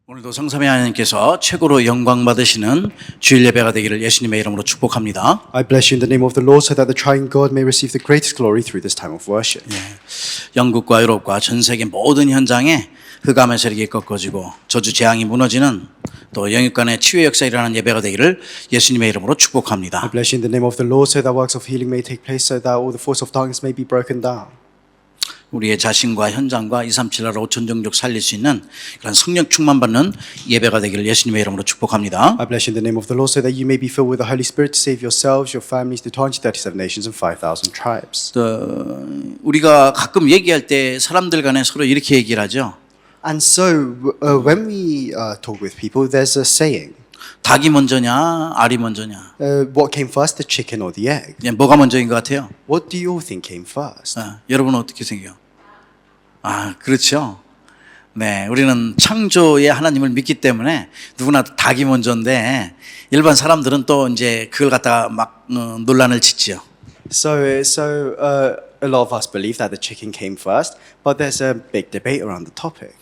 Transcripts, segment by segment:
오늘도 성삼위 하나님께서 최고로 영광 받으시는 주일 예배가 되기를 예수님의 이름으로 축복합니다. I bless you in the name of the Lord so that the triune God may receive the greatest glory through this time of worship. 영국과 유럽과 전 세계 모든 현장에 흑암의 세력이 꺾어지고 저주 재앙이 무너지는 또 영육간의 치유의 역사 일어나는 예배가 되기를 예수님의 이름으로 I 축복합니다. bless you in the name of the Lord so that works of healing may take place so that all the force of darkness may be broken down. 우리의 자신과 현장과 237나라 5천 종족 살릴 수 있는 그런 성령 충만 받는 예배가 되기를 예수님의 이름으로 축복합니다. I bless you in the name of the Lord so that you may be filled with the Holy Spirit to save yourselves, your families, the 237 nations and 5,000 tribes. 우리가 가끔 얘기할 때 사람들 간에 서로 이렇게 얘기를 하죠. And so when we talk with people, there's a saying, 닭이 먼저냐 알이 먼저냐. what came first, the chicken or the egg? 뭐가 먼저인 것 같아요? What do you all think came first? 여러분은 어떻게 생각해요? 그렇죠. 네, 우리는 창조의 하나님을 믿기 때문에 누구나 닭이 먼저인데 일반 사람들은 또 이제 그걸 갖다가 막 논란을 짓지요. So a lot of us believe that the chicken came first, but there's a big debate around the topic.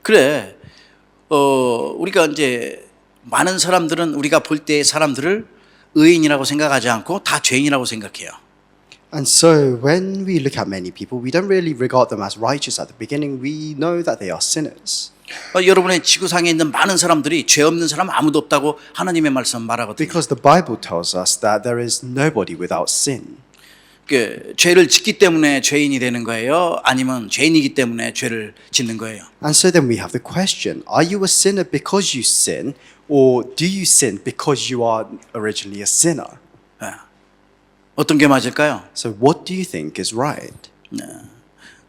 그래. 우리가 이제 많은 사람들은 우리가 볼 때 사람들을 의인이라고 생각하지 않고 다 죄인이라고 생각해요. And so when we look at many people, we don't really regard them as righteous at the beginning. We know that they are sinners. 여러분의 지구상에 있는 많은 사람들이 죄 없는 사람 아무도 없다고 하나님의 말씀 말하거든요. Because the Bible tells us that there is nobody without sin. 죄를 짓기 때문에 죄인이 되는 거예요? 아니면 죄인이기 때문에 죄를 짓는 거예요? And so then we have the question, are you a sinner because you sin, or do you sin because you are originally a sinner? 어떤 게 맞을까요? So what do you think is right?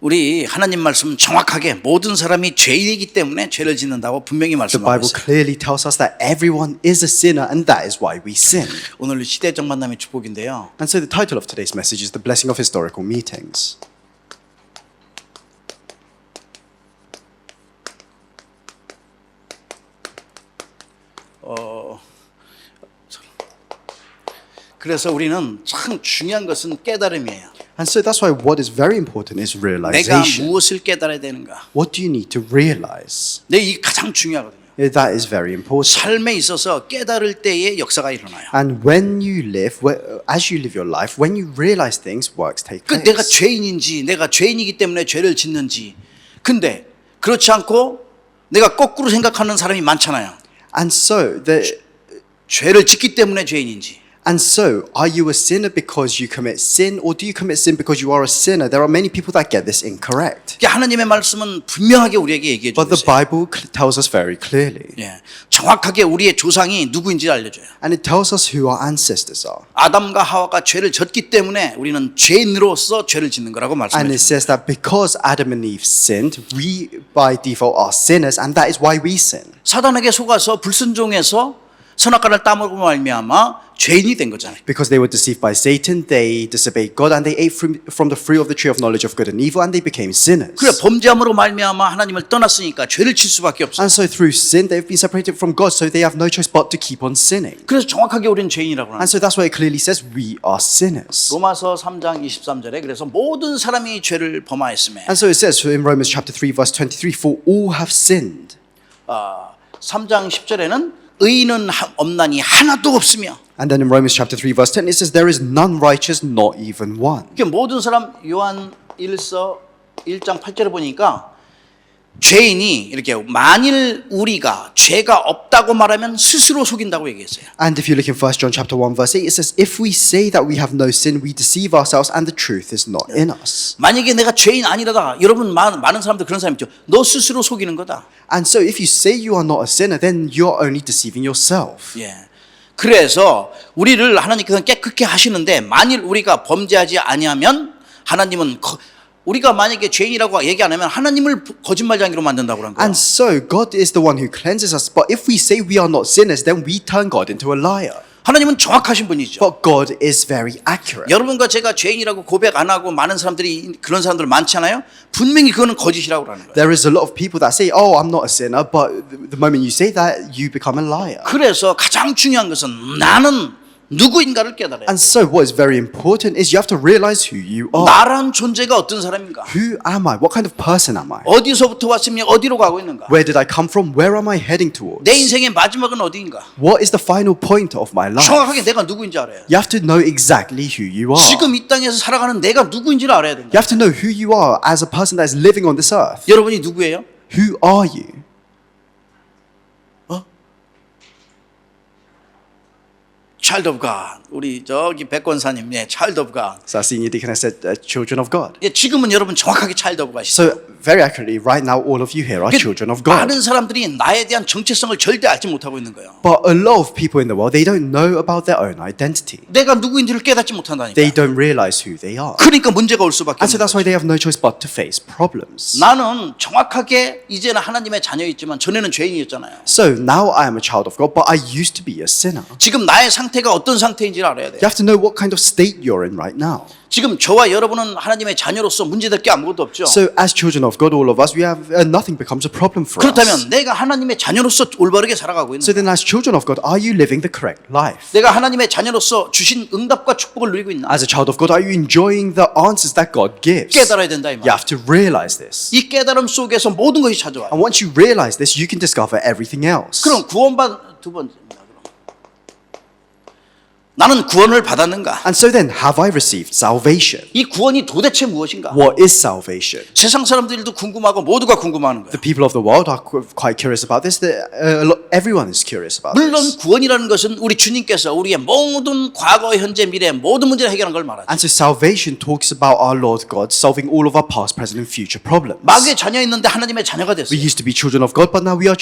우리 하나님 말씀 정확하게 모든 사람이 죄인이기 때문에 죄를 짓는다고 분명히 The 말씀하고 Bible 있어요. clearly tells us that everyone is a sinner and that is why we sin. 오늘 시대적 만남의 축복인데요. And so the title of today's message is The Blessing of Historical Meetings. 그래서 우리는 참 중요한 것은 깨달음이에요. And so that's why what is very important is 내가 realization. 무엇을 깨달아야 되는가? What do you need to realize? 이게 가장 중요하거든요. That is very important. 삶에 있어서 깨달을 때의 역사가 일어나요. And when you live, as you live your life, when you realize things, works take place. 내가 죄인인지 내가 죄인이기 때문에 죄를 짓는지. 근데 그렇지 않고 내가 거꾸로 생각하는 사람이 많잖아요. And so 죄를 짓기 때문에 죄인인지. And so, are you a sinner because you commit sin, or do you commit sin because you are a sinner? There are many people that get this incorrect. 하나님의 말씀은 분명하게 우리에게 얘기해 주고 But the 있어요. Bible tells us very clearly. 정확하게 우리의 조상이 누구인지 알려줘요. And it tells us who our ancestors are. 아담과 하와가 죄를 졌기 때문에 우리는 죄인으로서 죄를 짓는 거라고 And 말씀해 it 줍니다. says that because Adam and Eve sinned, we by default are sinners, and that is why we sin. 사단에게 속아서 불순종해서 선악과를 따먹고 말미암아 죄인이 된 거잖아요. Because they were deceived by Satan, they disobeyed God, and they ate from the fruit of the tree of knowledge of good and evil, and they became sinners. 그래 범죄함으로 말미암아 하나님을 떠났으니까 죄를 칠 수밖에 없어요. And so through sin, they've been separated from God, so they have no choice but to keep on sinning. 그래서 정확하게 우리는 죄인이라고 합니다. And so that's why it clearly says we are sinners. 로마서 3장 23절에 그래서 모든 사람이 죄를 범하였음에 And so it says in Romans chapter 3 verse 23, for all have sinned. 3장 10절에는 의인은 없나니 하나도 없으며. And then in Romans chapter 3 verse 10 it says there is none righteous, not even one. 모든 사람 요한 1서 1장 8절에 보니까 죄인이 이렇게 만일 우리가 죄가 없다고 말하면 스스로 속인다고 얘기했어요. And if you look in 1 John chapter 1 verse 8 it says if we say that we have no sin we deceive ourselves and the truth is not in us. 만약에 내가 죄인 아니라다. 여러분 많은 사람들 그런 사람 있죠. 너 스스로 속이는 거다. And so if you say you are not a sinner then you're only deceiving yourself. 그래서 우리를 하나님께서는 깨끗게 하시는데 만일 우리가 범죄하지 아니하면 하나님은 우리가 만약에 죄인이라고 얘기 안 하면 하나님을 거짓말쟁이로 만든다고 그런 거예요. And so God is the one who cleanses us, but if we say we are not sinners then we turn God into a liar. 하나님은 정확하신 분이죠. But God is very accurate. 여러분과 제가 죄인이라고 고백 안 하고 많은 사람들이 그런 사람들 많잖아요. 분명히 그거는 거짓이라고 하는 거예요. There is a lot of people that say, "Oh, I'm not a sinner," but the moment you say that, you become a liar. 그래서 가장 중요한 것은 나는 누구인가를 깨달아야 돼. And so what is very important is you have to realize who you are. 나란 존재가 어떤 사람인가? Who am I? What kind of person am I? 어디서부터 왔으며 어디로 가고 있는가? Where did I come from? Where am I heading towards? 내 인생의 마지막은 어디인가? What is the final point of my life? 정확하게 내가 누구인지 알아야 돼. You have to know exactly who you are. 지금 이 땅에서 살아가는 내가 누구인지를 알아야 된다. You have to know who you are as a person that is living on this earth. 여러분이 누구예요? Who are you? Child of God. 우리 저기 백권사님, 예, Child of God. So our senior deacon has said, children of God. 예, 지금은 여러분 정확하게 Child of God이시죠. So very accurately, right now, all of you here are children of God. 많은 사람들이 나에 대한 정체성을 절대 알지 못하고 있는 거예요. But a lot of people in the world, they don't know about their own identity. 내가 누구인지를 깨닫지 못한다니까. They don't realize who they are. 그러니까 문제가 올 수밖에 And so 없는 that's 거예요. why they have no choice but to face problems. 나는 정확하게 이제는 하나님의 자녀였지만 전에는 죄인이었잖아요. So now I am a child of God, but I used to be a sinner. 지금 나의 상태가 어떤 상태인지를 알아야 돼요. You have to know what kind of state you're in right now. 지금 저와 여러분은 하나님의 자녀로서 문제될 게 아무것도 없죠. So as children of God, all of us, we have nothing becomes a problem for us. 그렇다면 내가 하나님의 자녀로서 올바르게 살아가고 있는 So then as children of God, are you living the correct life? 내가 하나님의 자녀로서 주신 응답과 축복을 누리고 있나? As a child of God, are you enjoying the answers that God gives? 깨달아야 된다 이 You 말. have to realize this. 이 깨달음 속에서 모든 것이 찾아와요. And once you realize this, you can discover everything else. 그럼 구원받 두 번째입니다. 그럼. 나는 구원을 받았는가? And so then, have I received salvation? 이 구원이 도대체 무엇인가? What is salvation? 세상 사람들도 궁금하고 모두가 궁금하는 거예요. The people of the world are quite curious about this. Everyone is curious about 물론 this. 구원이라는 것은 우리 주님께서 우리의 모든 과거, 현재, 미래 모든 문제를 해결한 걸 말하죠. And so salvation talks about our Lord God solving all of our past, present, and future problems. 마귀의 자녀였는데 하나님의 자녀가 We 됐어요. used to be children of God, but now we are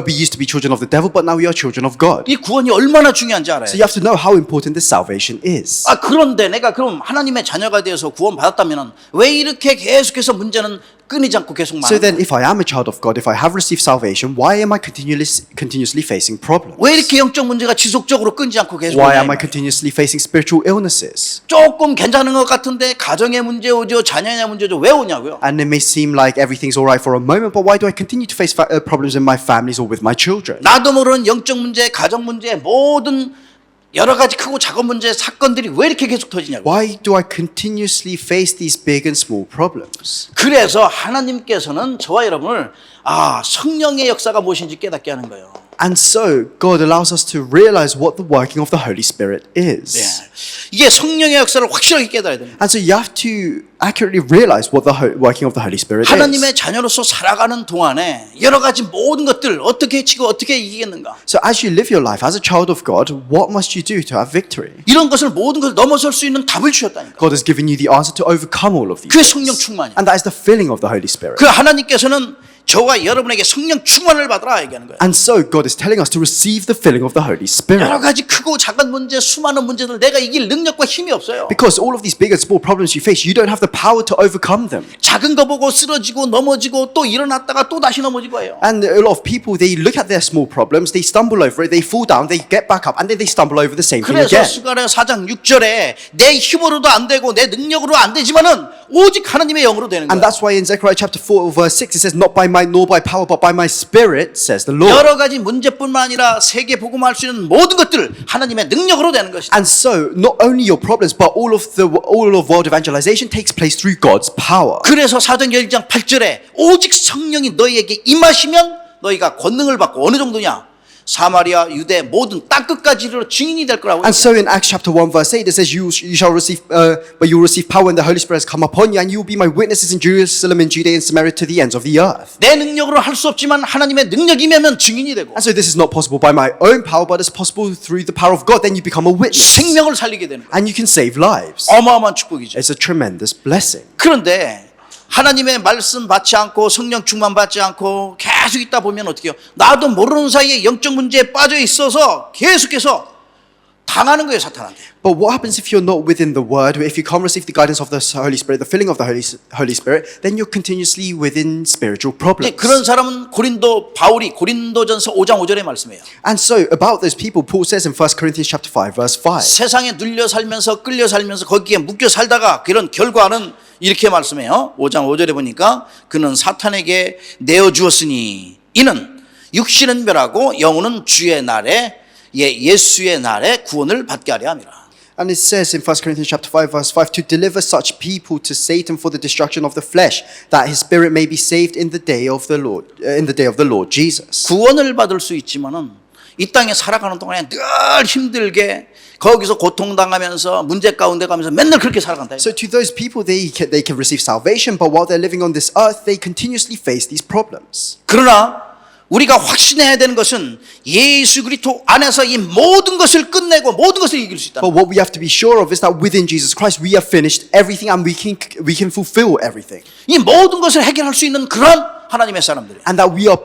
we used to be children of the devil, but now we are children of God. 이 구원이 얼마나 중요한지 알아요. So you have to know how important this salvation is. 아 그런데 내가 그럼 하나님의 자녀가 되어서 구원 받았다면은 왜 이렇게 계속해서 문제는 끊이지 않고 계속 So 많은? then, if I am a child of God, if I have received salvation, why am I continuously facing problems? 왜 이렇게 영적 문제가 지속적으로 끊지 않고 계속 Why am 오냐? I continuously facing spiritual illnesses? 조금 괜찮은 것 같은데 가정의 문제 오죠, 자녀의 문제 오죠. 왜 오냐고요? And it may seem like everything's all right for a moment, but why do I continue to face problems in my families or with my children? 나도 모르는 영적 문제, 가정 문제, 모든 여러 가지 크고 작은 문제, 사건들이 왜 이렇게 계속 터지냐고. Why do I continuously face these big and small problems? 그래서 하나님께서는 저와 여러분을 성령의 역사가 무엇인지 깨닫게 하는 거예요. And so God allows us to realize what the working of the Holy Spirit is. 예. 이게 성령의 역사를 확실하게 깨달아야 됩니다. And so you have to accurately realize what the working of the Holy Spirit 하나님의 is. 자녀로서 살아가는 동안에 여러 가지 모든 것들 어떻게 해치고 어떻게 이기겠는가? So as you live your life as a child of God, what must you do to have victory? 이런 것을 모든 것을 넘어설 수 있는 답을 주셨다니까. God has given you the answer to overcome all of these 그게 things. 성령 충만이야. And that is the filling of the Holy Spirit. 그 하나님께서는 저와 여러분에게 성령 충만을 받으라 얘기하는 거예요. And so God is telling us to receive the filling of the Holy 여러 Spirit. 가지 크고 작은 문제, 수많은 문제들 내가 이길 능력과 힘이 없어요. Because all of these big and small problems you face, you don't have the power to overcome them. 작은 거 보고 쓰러지고 넘어지고 또 일어났다가 또 다시 넘어지고 해요. And a lot of people, they look at their small problems, they stumble over it, they fall down, they get back up, and then they stumble over the same thing 그래서 again. 스가랴 4장 6절에 내 힘으로도 안 되고 내 능력으로 안 되지만은 오직 하나님의 영으로 되는 And 거예요. that's why in Zechariah chapter 4 verse 6 it says, not by might nor by power but by my spirit, says the Lord. 여러 가지 문제뿐만 아니라 세계 복음할 수 있는 모든 것들 하나님의 능력으로 되는 것이다. And so not only your problems but all of world evangelization takes place through God's power. 그래서 사도행전 1장 8절에 오직 성령이 너희에게 임하시면 너희가 권능을 받고 어느 정도냐? 사마리아, 유대 모든 땅 끝까지 이르러 증인이 될 거라고. And so in Acts chapter 1 verse 8 it says you shall receive but you will receive power when the Holy Spirit has come upon you and you will be my witnesses in Jerusalem and Judea and Samaria to the ends of the earth. 내 능력으로 할 수 없지만 하나님의 능력이면 증인이 되고 And so this is not possible by my own power but it's possible through the power of God. Then you become a witness 생명을 살리게 되는 거예요. and you can save lives. 어마어마한 축복이죠. It's a tremendous blessing. 그런데 하나님의 말씀 받지 않고 성령 충만 받지 않고 계속 있다 보면 어떻게 해요? 나도 모르는 사이에 영적 문제에 빠져 있어서 계속해서 당하는 거예요, 사탄한테. But what happens if you're not within the Word? If you can't receive the guidance of the Holy Spirit, the filling of the Holy Spirit, then you're continuously within spiritual problems. 그런 사람은 바울이 고린도전서 5장 5절에 말씀해요. And so about those people, Paul says in 1 Corinthians chapter 5, verse 5. 세상에 눌려 살면서 끌려 살면서 거기에 묶여 살다가 그런 결과는 이렇게 말씀해요. 5장 5절에 보니까 그는 사탄에게 내어주었으니 이는 육신은 멸하고 영혼은 주의 날에 예수의 날에 구원을 받게 하려 함이라. And it says in 1 Corinthians chapter 5 verse 5 to deliver such people to Satan for the destruction of the flesh, that his spirit may be saved in the day of the Lord Jesus. 구원을 받을 수 있지만은 이 땅에 살아가는 동안에 늘 힘들게 거기서 고통당하면서 문제 가운데 가면서 맨날 그렇게 살아간다. So to those people, they can receive salvation, but while they're living on this earth, they continuously face these problems. 그러나 우리가 확신해야 되는 것은 예수 그리스도 안에서 이 모든 것을 끝내고 모든 것을 이길 수 있다. But what we have to be sure of is that within Jesus Christ, we have finished everything and we can fulfill everything. 이 모든 것을 해결할 수 있는 그런 하나님의 사람들이에요. And that we are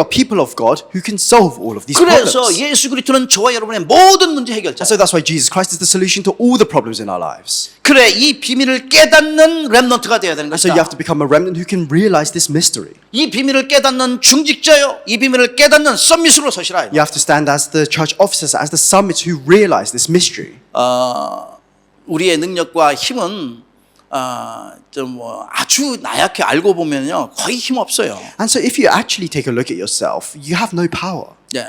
people of God who can solve all of these 그래서 problems. 예수 그리스도는 저와 여러분의 모든 문제 해결자. And so that's why Jesus Christ is the solution to all the problems in our lives. 그래 이 비밀을 깨닫는 렘넌트가 되어야 되는 So you have 것이다. to become a remnant who can realize this mystery. 이 비밀을 깨닫는 중직자요, 이 비밀을 깨닫는 썸밋으로 서시라. You have to stand as the church officers, as the summits who realize this mystery. 우리의 능력과 힘은 아주 나약해 알고 보면요 거의 힘 없어요. And so if you actually take a look at yourself, you have no power. 예.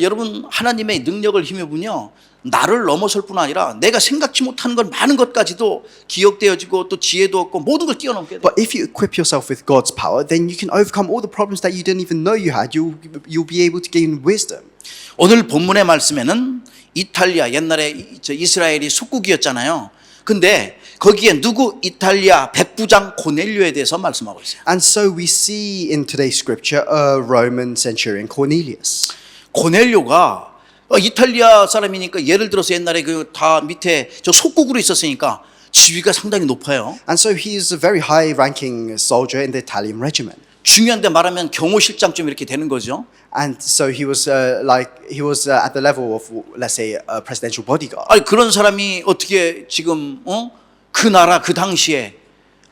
여러분 하나님의 능력을 힘입으면요 나를 넘어설 뿐 아니라 내가 생각지 못하는 건 많은 것까지도 기억되어지고 또 지혜도 얻고 모든 걸 뛰어넘게 돼. But if you equip yourself with God's power, then you can overcome all the problems that you didn't even know you had. You'll be able to gain wisdom. 오늘 본문의 말씀에는 이탈리아 옛날에 이스라엘이 속국이었잖아요. 근데 거기에 누구 이탈리아 백부장 고넬료에 대해서 말씀하고 있어요. And so we see in today's scripture a Roman centurion Cornelius. 고넬료가 이탈리아 사람이니까 예를 들어서 옛날에 그 다 밑에 저 속국으로 있었으니까 지위가 상당히 높아요. And so he is a very high-ranking soldier in the Italian regiment. 중요한데 말하면 경호실장쯤 이렇게 되는 거죠. And so he was at the level of, let's say, a presidential bodyguard. 아니 그런 사람이 어떻게 지금 그 나라 그 당시에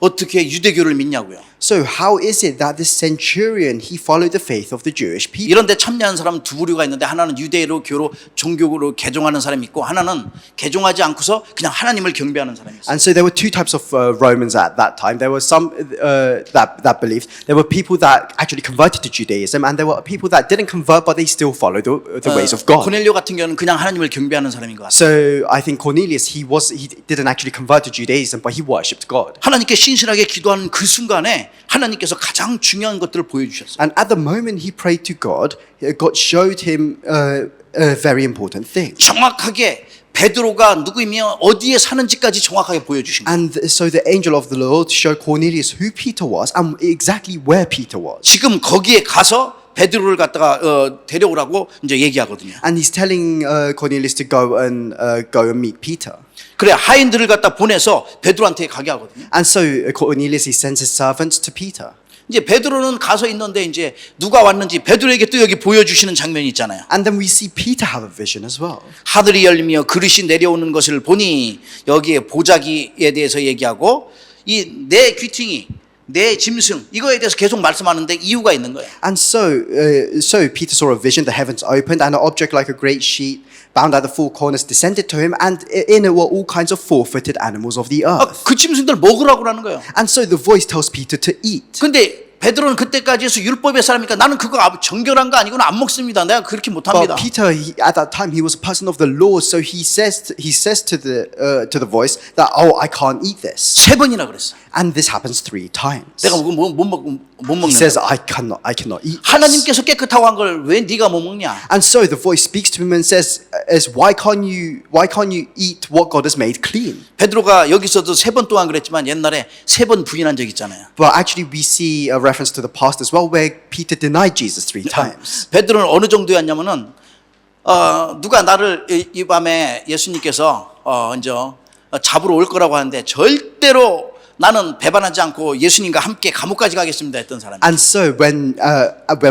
어떻게 유대교를 믿냐고요. So how is it that this centurion, he followed the faith of the Jewish people? 이런데 참여한 사람은 두 부류가 있는데 하나는 유대교로 종교로 개종하는 사람이 있고 하나는 개종하지 않고서 그냥 하나님을 경배하는 사람이 있어요. And so there were two types of Romans at that time. There were some that believed. There were people that actually converted to Judaism, and there were people that didn't convert, but they still followed the ways of God. 고넬료 같은 경우는 그냥 하나님을 경배하는 사람인 것 같아요. So I think Cornelius, he didn't actually convert to Judaism, but he worshipped God. 하나님께 신실하게 기도하는 그 순간에 하나님께서 가장 중요한 것들을 보여주셨어요. And at the moment he prayed to God, God showed him a very important thing. 정확하게 베드로가 누구이며 어디에 사는지까지 정확하게 보여주신 거예요. And so the angel of the Lord showed Cornelius who Peter was and exactly where Peter was. 지금 거기에 가서 베드로를 갖다가 데려오라고 이제 얘기하거든요. And he's telling Cornelius to go and meet Peter. 그래 하인들을 갖다 보내서 베드로한테 가게 하거든요. And so Cornelius, he sends his servants to Peter. 이제 베드로는 가서 있는데 이제 누가 왔는지 베드로에게 또 여기 보여주시는 장면이 있잖아요. And then we see Peter have a vision as well. 하늘이 열리며 그릇이 내려오는 것을 보니 여기에 보자기에 대해서 얘기하고 이 내 귀퉁이 내 짐승 이거에 대해서 계속 말씀하는데 이유가 있는 거예요. And so Peter saw a vision, the heavens opened, and an object like a great sheet bound at the four corners descended to him, and in it were all kinds of four-footed animals of the earth. 그 짐승들 먹으라고 하는 거예요. And so the voice tells Peter to eat. 근데 베드로는 그때까지 해서 율법의 사람이니까 나는 그거 정결한 거 아니고는 안 먹습니다. 내가 그렇게 못합니다. But Peter, at that time, he was a person of the law, so he says to the voice that, oh, I can't eat this. 3번이나 그랬어. And this happens 3 times. 내가 못 He 먹는 says, 거야. I cannot eat this. 하나님께서 깨끗하고 한 걸 왜 네가 못 먹냐? And so the voice speaks to him and says, why can't you eat what God has made clean? 베드로가 여기서도 3번 동안 그랬지만 옛날에 3번 부인한 적 있잖아요. But actually, we see a reference to the past as well, where Peter denied Jesus 3 times. 베드로는 어느 정도였냐면은 누가 나를 이 밤에 예수님께서 이제 잡으러 올 거라고 하는데 절대로 나는 배반하지 않고 예수님과 함께 감옥까지 가겠습니다 했던 사람이에요. And so when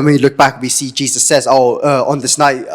we look back, we see Jesus says, "Oh, on this night,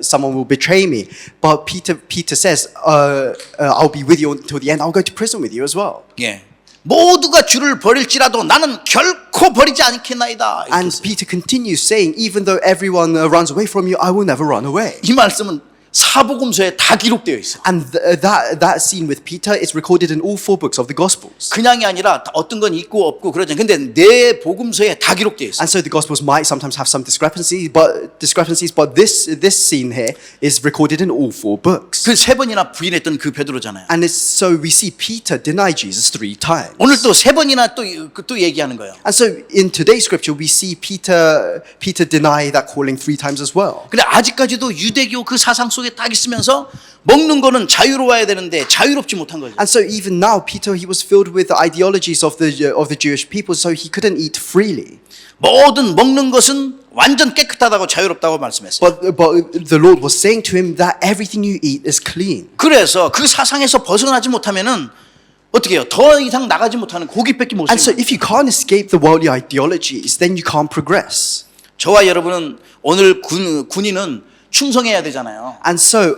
someone will betray me." But Peter says, "I'll be with you until the end. I'll go to prison with you as well." 예. 모두가 주를 버릴지라도 나는 결코 버리지 않겠나이다. And Peter continues saying, "Even though everyone runs away from you, I will never run away." 이 말씀은 사복음서에 다 기록되어 있어. And that scene with Peter is recorded in all 4 books of the Gospels. 그냥이 아니라 어떤 건 있고 없고 그러잖아. 근데 내 복음서에 다 기록되어 있어. And so the Gospels might sometimes have some discrepancies, but this scene here is recorded in all 4 books. 그 3번이나 부인했던 그 베드로잖아요. And so we see Peter deny Jesus 3 times. 오늘 또 3번이나 또 얘기하는 거예요. And so in today's scripture, we see Peter deny that calling 3 times as well. 근데 아직까지도 유대교 그 사상 속에 딱 있으면서 먹는 거는 자유로워야 되는데 자유롭지 못한 거죠. And so even now, Peter, he was filled with the ideologies of the Jewish people, so he couldn't eat freely. 모든 먹는 것은 완전 깨끗하다고 자유롭다고 말씀했어요. But the Lord was saying to him that everything you eat is clean. 그래서 그 사상에서 벗어나지 못하면은 어떻게 해요? 더 이상 나가지 못하는 고깃밖에 못 And so 쓰는. if you can't escape the worldly ideologies, then you can't progress. 저와 여러분은 오늘 군인은 충성해야 되잖아요. And so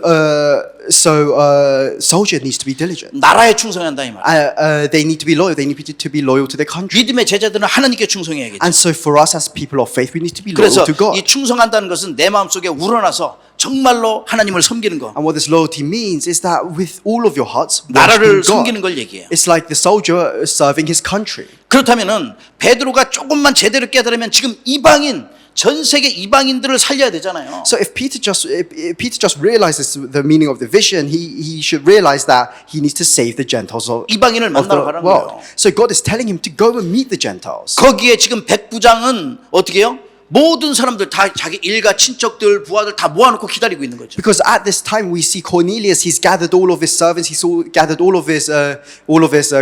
soldier needs to be diligent. 나라에 충성한다 이 말. They need to be loyal. They need to be loyal to their country. 믿음의 제자들은 하나님께 충성해야겠죠. And so for us as people of faith, we need to be loyal 그래서 to God. 이 충성한다는 것은 내 마음속에 우러나서 정말로 하나님을 섬기는 거. And what this loyalty means is that with all of your hearts, 나라를 worshiping 섬기는 God. 걸 얘기해요. It's like the soldier serving his country. 그렇다면은 베드로가 조금만 제대로 깨달으면 지금 이방인 전 세계 이방인들을 살려야 되잖아요. So if Peter just realizes the meaning of the vision, he should realize that he needs to save the Gentiles of 이방인을 the 만나러 가라는 world. 거예요. So God is telling him to go and meet the Gentiles. 거기에 지금 백부장은 어떻게 해요? 모든 사람들 다 자기 일가 친척들 부하들 다 모아놓고 기다리고 있는 거죠. Because at this time we see Cornelius, he's gathered all of his servants, gathered all of his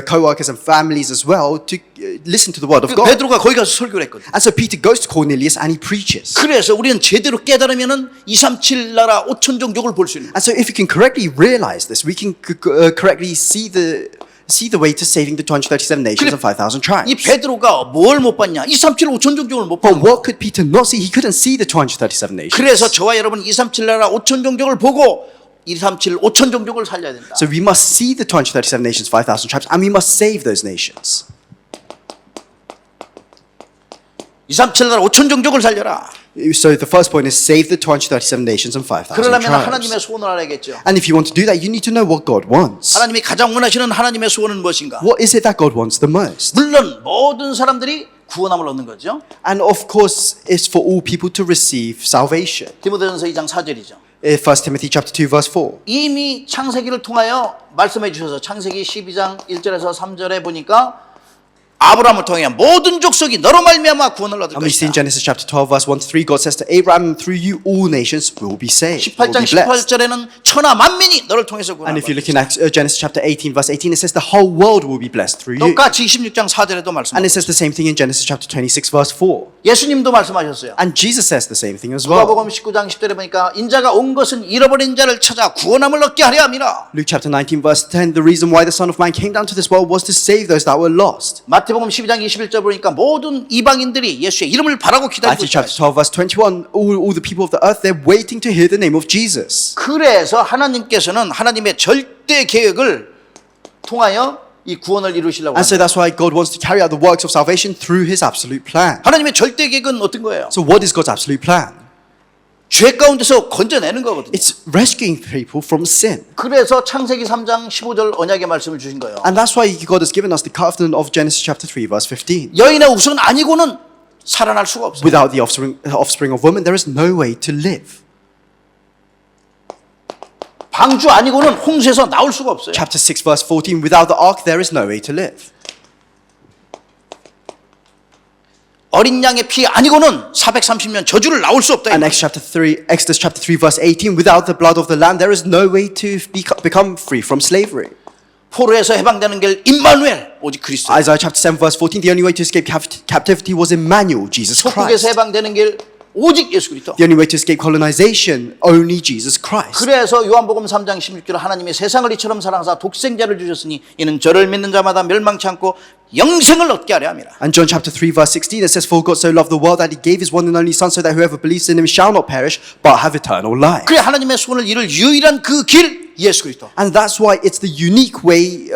co-workers and families as well to listen to the word of God. 베드로가 거기 가서 설교를 했거든요. And so Peter goes to Cornelius and he preaches. 그래서 우리는 제대로 깨달으면은 237 나라 5천 종족을 볼 수 있는 거예요. And so if we can correctly realize this, we can correctly see the way to saving the 237 nations and 5,000 tribes. 이 베드로가 뭘 못 봤냐? 237 5천 종족을 못 But 본 거예요. what could Peter not see? He couldn't see the 237 nations. 그래서 저와 여러분 237 나라 5천 종족을 보고 237 5천 종족을 살려야 된다. So we must see the 237 nations, 5,000 tribes, and we must save those nations. 237 나라 5천 종족을 살려라. So the first point is save the 237 nations and 5,000 그러려면 tribes. 하나님의 소원을 알아야겠죠. And if you want to do that, you need to know what God wants. 하나님이 가장 원하시는 하나님의 소원은 무엇인가? What is it that God wants the most? 물론 모든 사람들이 구원함을 얻는 거죠. And of course, it's for all people to receive salvation. 디모데전서 2장 4절이죠. 1 Timothy chapter 2 verse 4. 이미 창세기를 통하여 말씀해 주셔서 창세기 12장 1절에서 3절에 보니까 아브라함을 통해 모든 족속이 너로 말미암아 구원을 얻을 And we see in 것이다. Genesis chapter 12 verse 1 to 3, God says to Abraham, through you all nations will be saved, will 18장 be blessed. 18절에는 천하 만민이 너를 통해서 And 구원을 if you're 받을 looking at Genesis chapter 18 verse 18, it says the whole world will be blessed through you. 똑같이 26장 4절에도 And 말씀하셨어요. it says the same thing in Genesis chapter 26 verse 4. 예수님도 말씀하셨어요. And Jesus says the same thing as well. 누가복음 19장 10절에 보니까 인자가 온 것은 잃어버린 자를 찾아 구원함을 얻게 하려 함이라. Luke chapter 19 verse 10, the reason why the Son of Man came down to this world was to save those that were lost. 마태복음 12장 21절 보니까 모든 이방인들이 예수의 이름을 바라고 기다리고 Matthew 있다. chapter 12 verse 21, all the people of the earth, they're waiting to hear the name of Jesus. 그래서 하나님께서는 하나님의 절대 계획을 통하여 이 구원을 이루시려고 And so 합니다. that's why God wants to carry out the works of salvation through his absolute plan. 하나님의 절대 계획은 어떤 거예요? So what is God's absolute plan? 죄 가운데서 건져내는 거거든요. It's rescuing people from sin. 그래서 창세기 3장 15절 언약의 말씀을 주신 거예요. And that's why God has given us the covenant of Genesis chapter 3 verse 15. 여인의 우선 아니고는 살아날 수가 없어요. Without the offspring of woman, there is no way to live. 방주 아니고는 홍수에서 나올 수가 없어요. Chapter 6 verse 14, without the ark, there is no way to live. 어린 양의 피 아니고는 430년 저주를 나올 수 없다. And Exodus chapter 3 verse 18, without the blood of the lamb, there is no way to become free from slavery. 포로에서 해방되는 길 임마누엘 오직 그리스도. Isaiah chapter 7 verse 14, the only way to escape captivity was Emmanuel, Jesus 속국에서 Christ. 해방되는 길 오직 예수 그리스도. The only way to escape colonization, only Jesus Christ. 그래서 요한복음 3장 16절 하나님이 세상을 이처럼 사랑하사 독생자를 주셨으니 이는 저를 믿는 자마다 멸망치 않고 영생을 얻게 하려 함이라. And John chapter 3 verse 16, it says, for God so loved the world that he gave his one and only son so that whoever believes in him shall not perish but have eternal life. 그래 하나님의 소원을 이룰 유일한 그 길 예수 그리스도. And that's why it's the unique way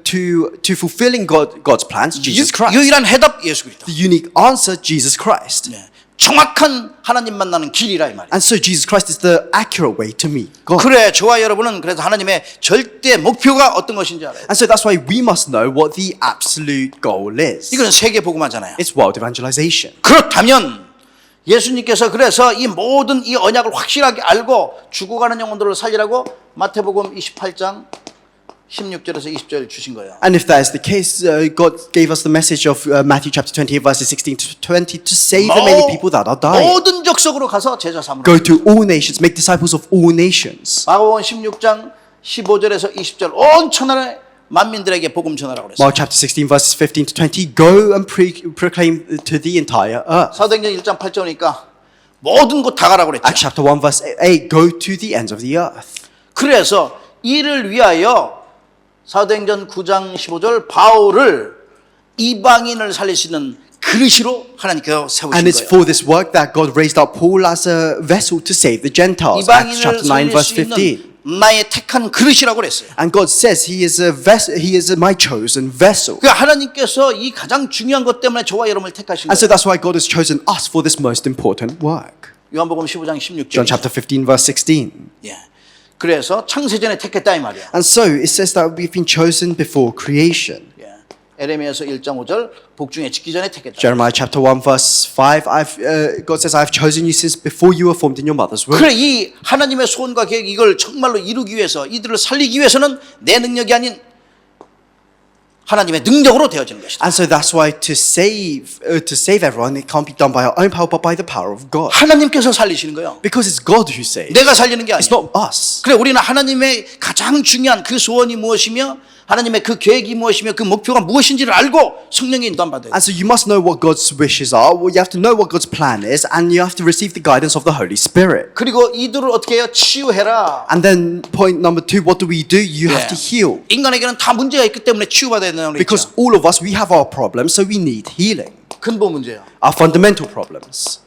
to fulfilling God's plans, Jesus Christ. 유일한 해답 예수 그리스도. The unique answer, Jesus Christ. 네. 정확한 하나님 만나는 길이라 이 말이에요. And so Jesus Christ is the accurate way to meet God. 그래 저와 여러분은 그래서 하나님의 절대 목표가 어떤 것인지 알아요. And so that's why we must know what the absolute goal is. 이거는 세계 복음화잖아요. It's world evangelization. 그렇다면 예수님께서 그래서 이 모든 이 언약을 확실하게 알고 죽어가는 영혼들을 살리라고 마태복음 28장 16절에서 20절 주신 거예요. And if that is the case, God gave us the message of Matthew chapter 28 verses 16 to 20 to save the many people that are dying. 모든 족속으로 가서 제자 삼으라. Go to all nations, make disciples of all nations. 마가복음 16장 15절에서 20절 온 천하의 만민들에게 복음 전하라고 그랬어요. Mark chapter 16 verses 15 to 20, go and proclaim to the entire earth. 사도행전 1장 8절이니까 모든 곳 다 가라고 그랬죠. Acts chapter 1 verse 8, go to the ends of the earth. 그래서 이를 위하여 사도행전 9장 15절 바울을 이방인을 살릴 수 있는 그릇으로 하나님께서 세우신 And it's 거예요. for this work that God raised up Paul as a vessel to save the Gentiles. Acts 이방인을 chapter 9 살릴 verse 수 15. 있는 나의 택한 그릇이라고 그랬어요. And God says he is a vessel, he is my chosen vessel. 그 하나님께서 이 가장 중요한 것 때문에 저와 여러분을 택하신 And so 거예요. that's why God has chosen us for this most important work. 요한복음 15장 16절. John chapter 15 verse 16. 예. 그래서 창세전에 택했다 이 말이야. And so it says that we've been chosen before creation. 예. 에레미야서 1장 5절 복중에 짓기 전에 택했다. Jeremiah chapter 1 verse 5, God says, I've chosen you since before you were formed in your mother's womb. 그래 이 하나님의 소원과 계획 이걸 정말로 이루기 위해서 이들을 살리기 위해서는 내 능력이 아닌 하나님의 능력으로 되어지는 것이다. And so that's why to save everyone, it can't be done by our own power, but by the power of God. 하나님께서 살리시는 거예요. Because it's God who saves. 내가 살리는 게 It's 아니야. not us. 그래 우리는 하나님의 가장 중요한 그 소원이 무엇이며 하나님의 그 계획이 무엇이며 그 목표가 무엇인지를 알고 성령의 인도함 받아야 돼. And so you must know what God's wishes are. You have to know what God's plan is, and you have to receive the guidance of the Holy Spirit. 그리고 이들을 어떻게 해요? 치유해라. And then point number 2, what do? You have to heal. 인간에게는 다 문제가 있기 때문에 치유받아야 되는 Because 거죠. all of us, we have our problems, so we need healing. 근본 문제예요. Our fundamental problems.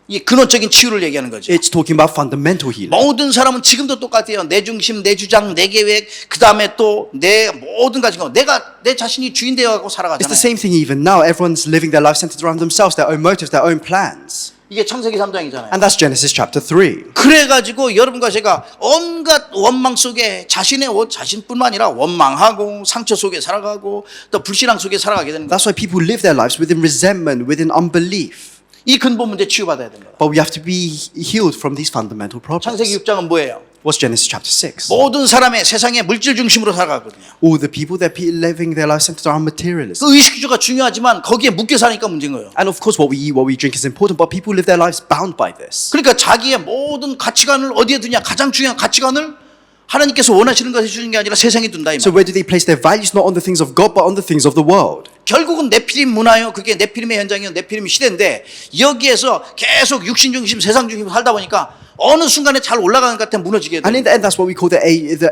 이 근원적인 치유를 얘기하는 거죠. It's talking about fundamental healing. 모든 사람은 지금도 똑같아요. 내 중심, 내 주장, 내 계획, 그 다음에 또 내 모든 가지 거. 내가 내 자신이 주인 되어가고 It's the 살아가잖아요. same thing even now. Everyone's living their life centered around themselves, their own motives, their own plans. 이게 창세기 3장이잖아요. And that's Genesis chapter 3. 그래가지고 여러분과 제가 온갖 원망 속에 자신뿐만 아니라 원망하고 상처 속에 살아가고 또 불신앙 속에 살아가게 되는 거예요. That's why people live their lives within resentment, within unbelief. 이 근본 문제 치유받아야 되는 거예요. But we have to be healed from these fundamental problems. 창세기 6장은 뭐예요? What's Genesis chapter 6? 모든 사람의 세상의 물질 중심으로 살아가거든요. All the people, they're living their lives centered around materialism. 그 의식주가 중요하지만 거기에 묶여 사니까 문제인 거예요. And of course, what we eat, what we drink is important, but people live their lives bound by this. 그러니까 자기의 모든 가치관을 어디에 두냐? 가장 중요한 가치관을 하나님께서 원하시는 것에 주는 게 아니라 세상에 둔다 이 So 말. where do they place their values? Not on the things of God, but on the things of the world. 결국은 네피림 문화요. 그게 네피림의 현장이요. 네피림 시대인데 여기에서 계속 육신 중심, 세상 중심 살다 보니까 어느 순간에 잘 올라가는 것 같아 무너지게 돼. And in the end, that's what we call the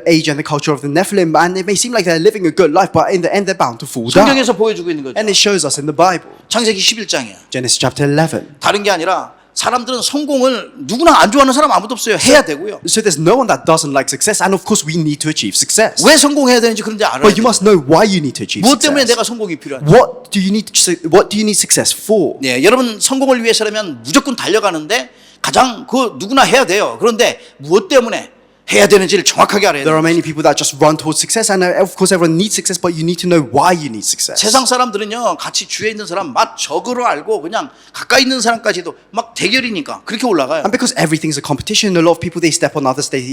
age and the culture of the Nephilim. And it may seem like they're living a good life, but in the end, they're bound to fall down. 성경에서 보여주고 있는 거죠. And it shows us in the Bible. 창세기 11장이에요. Genesis chapter 11. 다른 게 아니라 사람들은 성공을 누구나 안 좋아하는 사람 아무도 없어요. 해야 되고요. So there's no one that doesn't like success. And of course, we need to achieve success. 왜 성공해야 되는지 그런지 알아야 But you 돼요. must know why you need to achieve 무엇 때문에 success. 내가 성공이 필요한지. What do you need success for? 네, 여러분 성공을 위해서라면 무조건 달려가는데 가장 그 누구나 해야 돼요. 그런데 무엇 때문에 해야 되는지를 정확하게 알아야 There 돼요. are many people that just run towards success, and of course, everyone needs success, but you need to know why you need success. 세상 사람들은요 같이 주위에 있는 사람 막 적으로 알고 그냥 가까이 있는 사람까지도 막 대결이니까 그렇게 올라가요. And because everything's a competition, a lot of people they step on others, they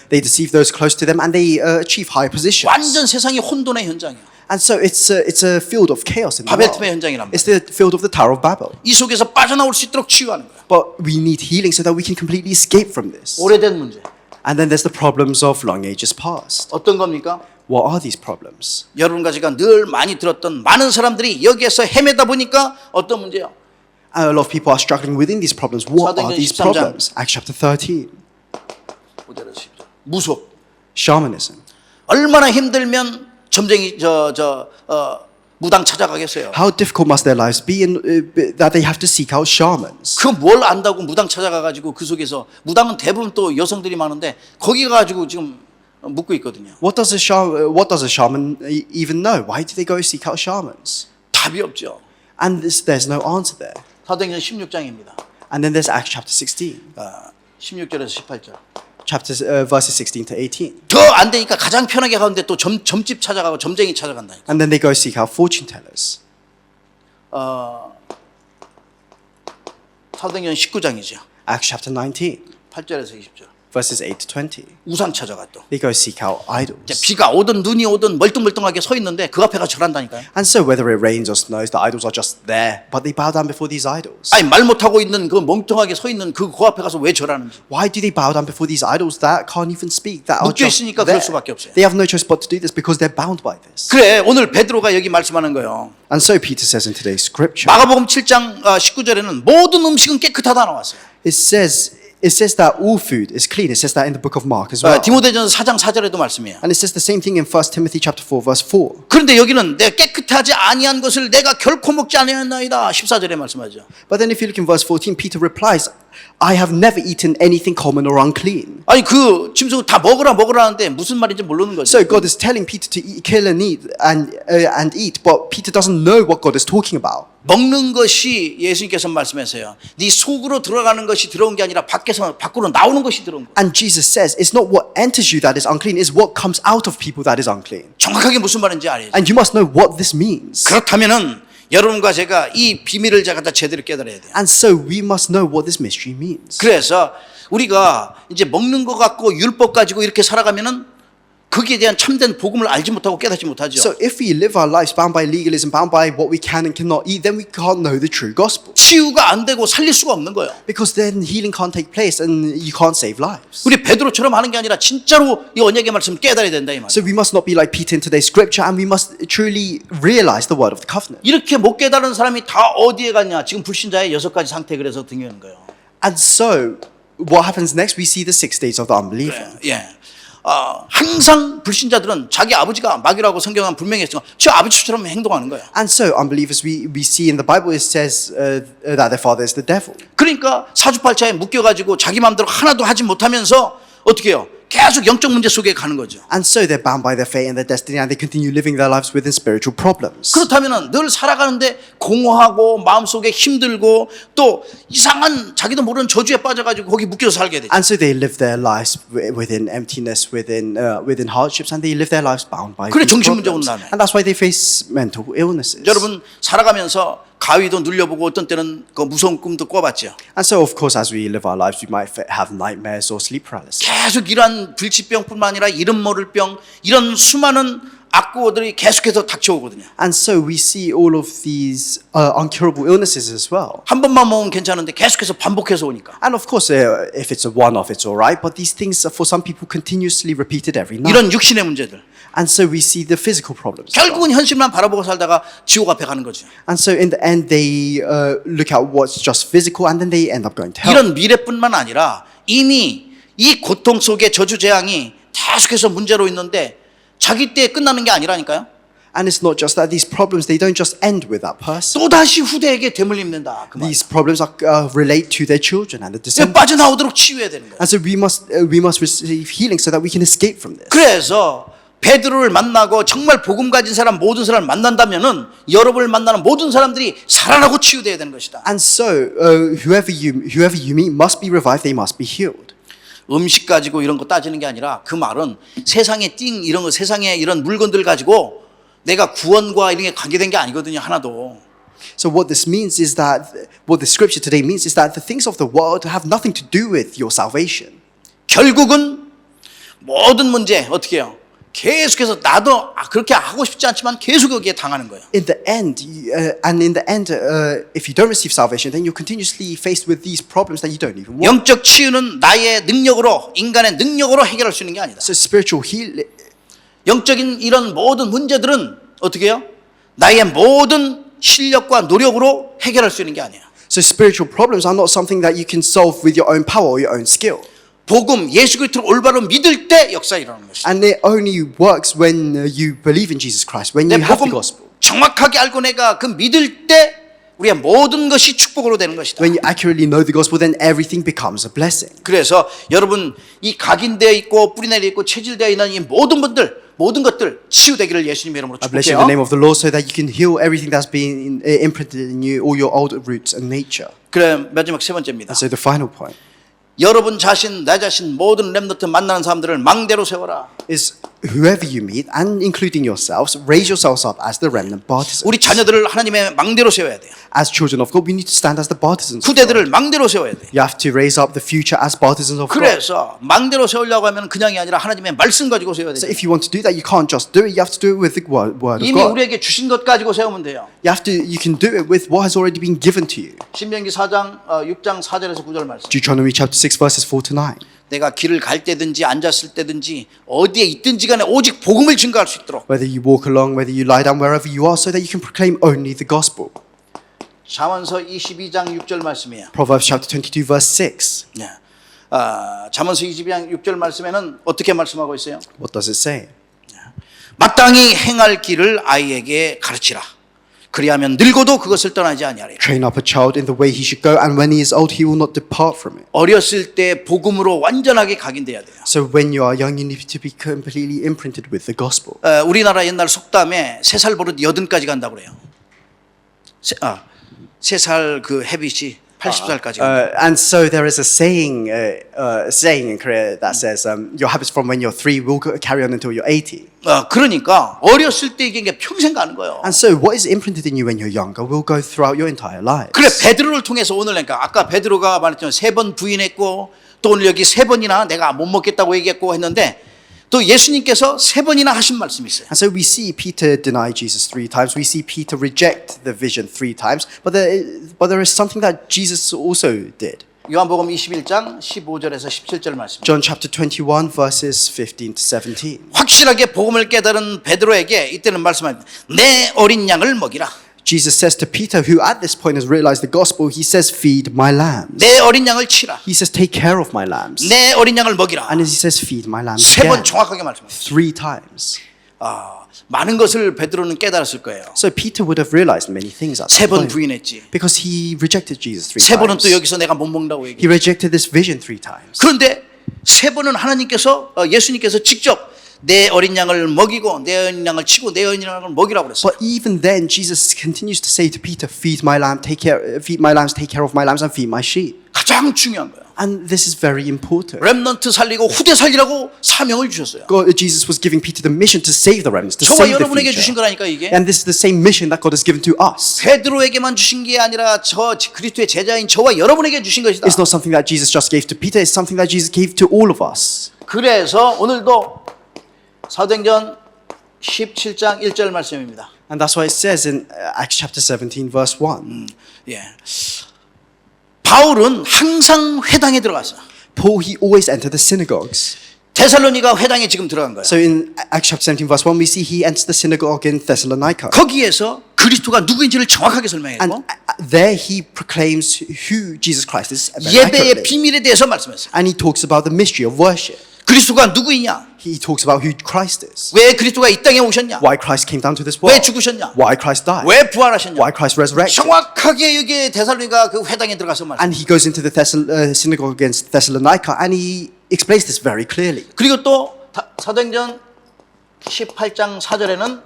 deceive those close to them, and they achieve high positions. 완전 세상이 혼돈의 현장이에요. And so it's a field of chaos in the 바벨탑의 world. 현장이란 It's the field of the Tower of Babel. 이 속에서 빠져나올 수 있도록 치유하는 거예요. But we need healing so that we can completely escape from this. 오래된 문제. And then there's the problems of long ages past. 어떤 겁니까? What are these problems? 여러분과 제가 늘 많이 들었던 많은 사람들이 여기에서 헤매다 보니까 어떤 문제요? And a lot of people are struggling within these problems. What are 사도행전 these 13장. problems? Acts chapter 13. 무속. Shamanism. 얼마나 힘들면 점쟁이 무당 찾아가겠어요. How difficult must their lives be that they have to seek out shamans? 그 뭘 안다고 무당 찾아가가지고 그 속에서 무당은 대부분 또 여성들이 많은데 거기 가가지고 지금 묻고 있거든요. What does a shaman even know? Why do they go seek out shamans? 답이 없죠. And there's no answer there. 사도행전 16장입니다. And then there's Acts chapter 16, 16절에서 18절. verses 16 to 18. 더 안 되니까 가장 편하게 가는데 또 점집 찾아가고 점쟁이 찾아간다니까. And then they go seek out fortune tellers. 사도행전 19장이죠. Acts chapter 19, 8절에서 20절. verses 8 to 20. 우상 찾아가 또. They go seek out 이제 idols. 비가 오든 눈이 오든 멀뚱멀뚱하게 서 있는데 그 앞에 가서 절한다니까요. And so whether it rains or snows, the idols are just there, but they bow down before these idols. 아니 말 못하고 있는 그 멍뚱하게 서 있는 그 앞에 가서 왜 절하는지. Why do they bow down before these idols that can't even speak, that are 묶여 just 있으니까 there? 그럴 수밖에 없어요. They have no choice but to do this because they're bound by this. 그래 오늘 베드로가 여기 말씀하는 거예요. And so Peter says in today's scripture, 마가복음 7장 19절에는 모든 음식은 깨끗하다 나왔어요. it says that all food is clean. It says that in the book of Mark as well. 디모데전서 4장 4절에도 말씀이에요. And it says the same thing in 1 Timothy chapter 4 verse 4. 그런데 여기는 내가 깨끗하지 아니한 것을 내가 결코 먹지 아니하나이다 14절에 말씀하죠. But then if you look in verse 14, Peter replies, I have never eaten anything common or unclean. 아니 그 짐승 다 먹으라 하는데 무슨 말인지 모르는 거죠. So God is telling Peter to eat, kill and eat and eat, but Peter doesn't know what God is talking about. 먹는 것이 예수님께서 말씀하세요. 네 속으로 들어가는 것이 들어온 게 아니라 밖으로 나오는 것이 들어온 거. And Jesus says, it's not what enters you that is unclean, it's what comes out of people that is unclean. 정확하게 무슨 말인지 알아야죠. And you must know what this means. 그렇다면은 여러분과 제가 이 비밀을 제가 다 제대로 깨달아야 돼요. And so we must know what this mystery means. 그래서 우리가 이제 먹는 것 갖고 율법 가지고 이렇게 살아가면은 거기에 대한 참된 복음을 알지 못하고 깨닫지 못하죠. So if we live our lives bound by legalism, bound by what we can and cannot eat, then we can't know the true gospel. 치유가 안 되고 살릴 수가 없는 거예요. Because then healing can't take place and you can't save lives. 우리 베드로처럼 하는 게 아니라 진짜로 이 언약의 말씀 깨달아야 된다 이 말이에요. So we must not be like Peter in today's scripture, and we must truly realize the word of the covenant. 이렇게 못 깨달은 사람이 다 어디에 갔냐? 지금 불신자의 6가지 상태 그래서 등요하는 거예요. And so what happens next? We see the 6 days of the unbeliever. 예. 항상 불신자들은 자기 아버지가 마귀라고 성경은 분명히 했지만 저 아버지처럼 행동하는 거예요. And so unbelievers, we see in the Bible, it says that their father is the devil. 그러니까 사주팔자에 묶여가지고 자기 마음대로 하나도 하지 못하면서 어떻게 해요? 계속 영적 문제 속에 가는 거죠. And so they're bound by their fate and their destiny, and they continue living their lives within spiritual problems. 그렇다면 늘 살아가는데 공허하고 마음속에 힘들고 또 이상한 자기도 모르는 저주에 빠져가지고 거기 묶여서 살게 되죠. And so they live their lives within emptiness, within hardships, and they live their lives bound by 그래, these 정신문제가 problems. 온다며. And that's why they face mental illnesses. 여러분 살아가면서 가위도 눌려보고 어떤 때는 그 무서운 꿈도 꿔봤죠. And so, of course, as we live our lives, we might have nightmares or sleep paralysis. 계속 이러한 불치병뿐만 아니라 이름 모를 병 이런 수많은 악구어들이 계속해서 닥쳐오거든요. And so we see all of these uncurable illnesses as well. 한 번만 먹으면 괜찮은데 계속해서 반복해서 오니까 And of course, if it's a one-off, it's all right. But these things, for some people, continuously repeated every night. 이런 육신의 문제들 And so we see the physical problems. 결국은 현실만 바라보고 살다가 지옥 앞에 가는 거죠. And so in the end, they look at what's just physical, and then they end up going to hell. 이런 미래뿐만 아니라 이미 이 고통 속에 저주 재앙이 계속해서 문제로 있는데 자기 때에 끝나는 게 아니라니까요. And it's not just that these problems, they don't just end with that person. 또 다시 후대에게 되물림된다. 그 말. These problems relate to their children and the descendants. 빠져나오도록 치유해야 되는 거예요. And so we must receive healing so that we can escape from this. 그래서 베드로를 만나고 정말 복음 가진 사람 모든 사람을 만난다면은 여러분을 만나는 모든 사람들이 살아나고 치유돼야 되는 것이다. And so whoever you meet must be revived. They must be healed. 음식 가지고 이런 거 따지는 게 아니라 그 말은 세상의 띵 이런 거 세상의 이런 물건들 가지고 내가 구원과 이런 게 관계된 게 아니거든요. 하나도. So what this means is that what the scripture today means is that the things of the world have nothing to do with your salvation. 결국은 모든 문제 어떻게 해요? 계속해서 나도 그렇게 하고 싶지 않지만 계속 여기에 당하는 거예요. In the end, if you don't receive salvation, then you're continuously faced with these problems that you don't even want. 영적 치유는 나의 능력으로 인간의 능력으로 해결할 수 있는 게 아니다. So spiritual healing, 영적인 이런 모든 문제들은 어떻게 해요? 나의 모든 실력과 노력으로 해결할 수 있는 게 아니에요. so spiritual problems are not something that you can solve with your own power or your own skill. 복음 예수 그리스도를 올바로 믿을 때 역사 일어나는 것이다. And it only works when you believe in Jesus Christ, when 내 you have the 복음 gospel. 정확하게 알고 내가 그 믿을 때 우리의 모든 것이 축복으로 되는 것이다. When you accurately know the gospel, then everything becomes a blessing. 그래서 여러분 이 각인되어 있고 뿌리내려 있고 체질되어 있는 이 모든 것들 치유되기를 예수님의 이름으로 I bless you in the 축복해요. name of the Lord so that you can heal everything that's been imprinted in you, all your old roots and nature. 그래 마지막 세 번째입니다. And so the final point 여러분 자신, 내 자신 모든 렘넌트 만나는 사람들을 망대로 세워라. is whoever you meet, and including yourselves, raise yourselves up as the remnant partisans. 우리 자녀들을 하나님의 망대로 세워야 돼요. As children of God, we need to stand as the partisans of God. 후대들을 망대로 세워야 돼요. You have to raise up the future as partisans of God. 그래서 망대로 세우려고 하면 그냥이 아니라 하나님의 말씀 가지고 세워야 So 돼요. if you want to do that, you can't just do it. You have to do it with the word of 이미 God. 우리에게 주신 것 가지고 세우면 돼요. You can do it with what has already been given to you. 신명기 6장 4절에서 9절 말씀. Deuteronomy chapter 6 verses 4 to 9. 내가 길을 갈 때든지 앉았을 때든지 어디에 있든지 간에 오직 복음을 증거할 수 있도록. Whether you walk along, whether you lie down, wherever you are, so that you can proclaim only the gospel. 잠언서 22장 6절 말씀이에요. Proverbs chapter 22 verse 6. 네. 잠언서 22장 6절 말씀에는 어떻게 말씀하고 있어요? What does it say? 마땅히 행할 길을 아이에게 가르치라. 그리하면 늙어도 그것을 떠나지 아니하리라. Train up a child in the way he should go, and when he is old, he will not depart from it. 어렸을 때 복음으로 완전하게 각인돼야 돼요. So when you are young, you need to be completely imprinted with the gospel. 우리나라 옛날 속담에 3살 버릇 80까지 간다고 그래요. 3살 그 헤빗이 80살까지 간다. And so there is a saying in Korea that says, your habits from when you're 3 will carry on until you're 80. 그러니까 어렸을 때 이게 평생 가는 거예요. And so what is imprinted in you when you're younger will go throughout your entire life. 그래 베드로를 통해서 오늘 그러니까 아까 베드로가 말했지만 3번 부인했고 또 오늘 여기 3번이나 내가 못 먹겠다고 얘기했고 했는데 또 예수님께서 3번이나 하신 말씀이 있어요. And so we see Peter deny Jesus 3 times. We see Peter reject the vision 3 times. But there is something that Jesus also did. 요한복음 21장 15절에서 17절 말씀. John chapter 21 verses 15 to 17. 확실하게 복음을 깨달은 베드로에게 이때는 말씀합니다. 내 어린 양을 먹이라. Jesus says to Peter, who at this point has realized the gospel, he says, feed my lambs. 내 어린 양을 치라. He says, take care of my lambs. 내 어린 양을 먹이라. And he says, feed my lambs 3번 again. 정확하게 말씀하셨어요. 3 times. 많은 것을 베드로는 깨달았을 거예요. So Peter would have realized many things at that 3번 point. 부인했지. Because he rejected Jesus 3 3번은 times. 또 여기서 내가 못 먹는다고 얘기해. He rejected this vision 3 times. 그런데 3번은 하나님께서 예수님께서 직접 내 어린 양을 먹이고 내 어린 양을 치고 내 어린 양을 먹이라고 그랬어요. But even then, Jesus continues to say to Peter, feed my lambs, take care of my lambs, and feed my sheep. 가장 중요한 거예요. And this is very important. 렘넌트 살리고 후대 살리라고 사명을 주셨어요. Jesus was giving Peter the mission to save the remnants, to 저와 save the 여러분에게 주신 future. 거라니까 이게. And this is the same mission that God has given to us. 베드로에게만 주신 게 아니라 저 그리스도의 제자인 저와 여러분에게 주신 것이다. It's not something that Jesus just gave to Peter, it's something that Jesus gave to all of us. 그래서 오늘도 사도행전 17장 1절 말씀입니다. And that's why it says in Acts chapter 17 verse 1. 예. 바울은 항상 회당에 들어갔어. Paul, he always entered the synagogues. 데살로니가 회당에 지금 들어간 거야. So in Acts chapter 17 verse 1 we see he enters the synagogue in Thessalonica. 거기에서 그리스도가 누구인지를 정확하게 설명했고 And there he proclaims who Jesus Christ is very 예배의 accurately. 비밀에 대해서 말씀했어요. And he talks about the mystery of worship. 그리스도가 누구이냐? He talks about who Christ is. 왜 그리스도가 이 땅에 오셨냐? Why Christ came down to this 왜 world. 죽으셨냐? Why Christ died. 왜 부활하셨냐? Why Christ resurrected. 정확하게 여기 데살로니가 그 회당에 들어가서 말씀. And he goes into the synagogue against Thessalonica and he explains this very clearly. 그리고 또 사도행전 18장 4절에는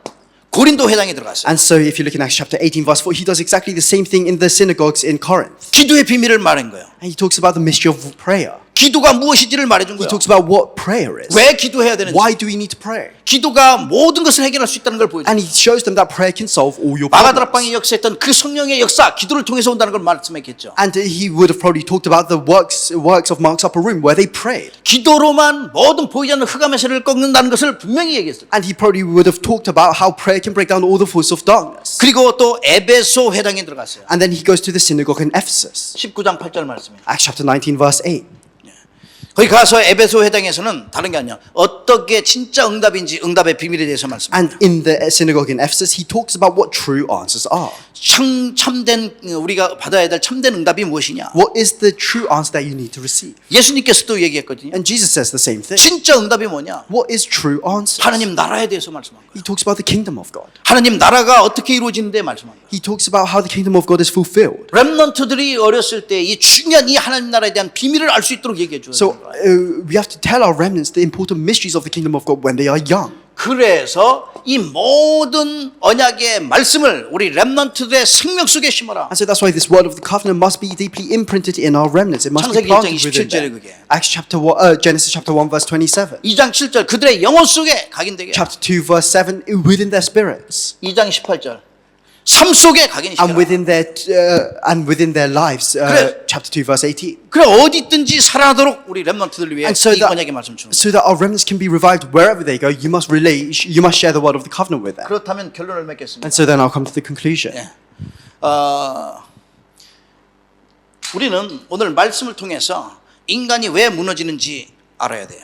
고린도 회당에 들어갔어요. And so if you look in Acts chapter 18 verse 4, he does exactly the same thing in the synagogues in Corinth. 기도의 비밀을 말한 거예요. And he talks about the mystery of prayer. 기도가 무엇인지를 말해준 He 거예요. talks about what prayer is. 왜 기도해야 되는지. Why do we need to pray? 기도가 모든 것을 해결할 수 있다는 걸 보여줘요. And he shows them that prayer can solve all your 마가다락방에 problems. 역사했던 그 성령의 역사, 기도를 통해서 온다는 걸 말씀했겠죠. And he would have probably talked about the works of Mark's upper room where they prayed. 기도로만 모든 보이지 않는 흑암의 세력을 꺾는다는 것을 분명히 얘기했어요. And he probably would have talked about how prayer can break down all the forces of darkness. 그리고 또 에베소 회당에 들어갔어요. And then he goes to the synagogue in Ephesus. 19장 8절 말씀이에요. Acts chapter 19 verse 8. 거기 가서 에베소 회당에서는 다른 게 아니야. 어떻게 진짜 응답인지 응답의 비밀에 대해서 말씀합니다. And in the synagogue in Ephesus, he talks about what true answers are. 참된 우리가 받아야 될 참된 응답이 무엇이냐? What is the true answer that you need to receive? 예수님께서도 얘기했거든요. And Jesus says the same thing. 진짜 응답이 뭐냐? What is true answer? 하나님 나라에 대해서 말씀한 거예요. He talks about the kingdom of God. 하나님 나라가 어떻게 이루어지는데 말씀한 거예요. He talks about how the kingdom of God is fulfilled. 렘넌트들이 어렸을 때 이 중요한 이 하나님 나라에 대한 비밀을 알 수 있도록 얘기해 줘요. So we have to tell our remnants the important mysteries of the kingdom of God when they are young. 그래서 이 모든 언약의 말씀을 우리 렘넌트들의 생명 속에 심어라. And so that's why this word of the covenant must be deeply imprinted in our remnants. It must be 창세기 planted 1장 within 27절에 them. 그게. Acts chapter 1, Genesis chapter 1 verse 27. 2장 7절 그들의 영혼 속에 각인되게. Chapter 2 verse 7 within their spirits. 2장 18절 삶 속에 각인시켜라. And within their lives. 그래. Chapter 2 verse 18. 그래 어디 있든지 살아나도록 우리 렘넌트들을 위해 And so 이 that, 언약의 말씀 주는 거예요. so that our remnants can be revived wherever they go, you must share the word of the covenant with them. 그렇다면 결론을 맺겠습니다. And so then I'll come to the conclusion. 예. 우리는 오늘 말씀을 통해서 인간이 왜 무너지는지 알아야 돼요.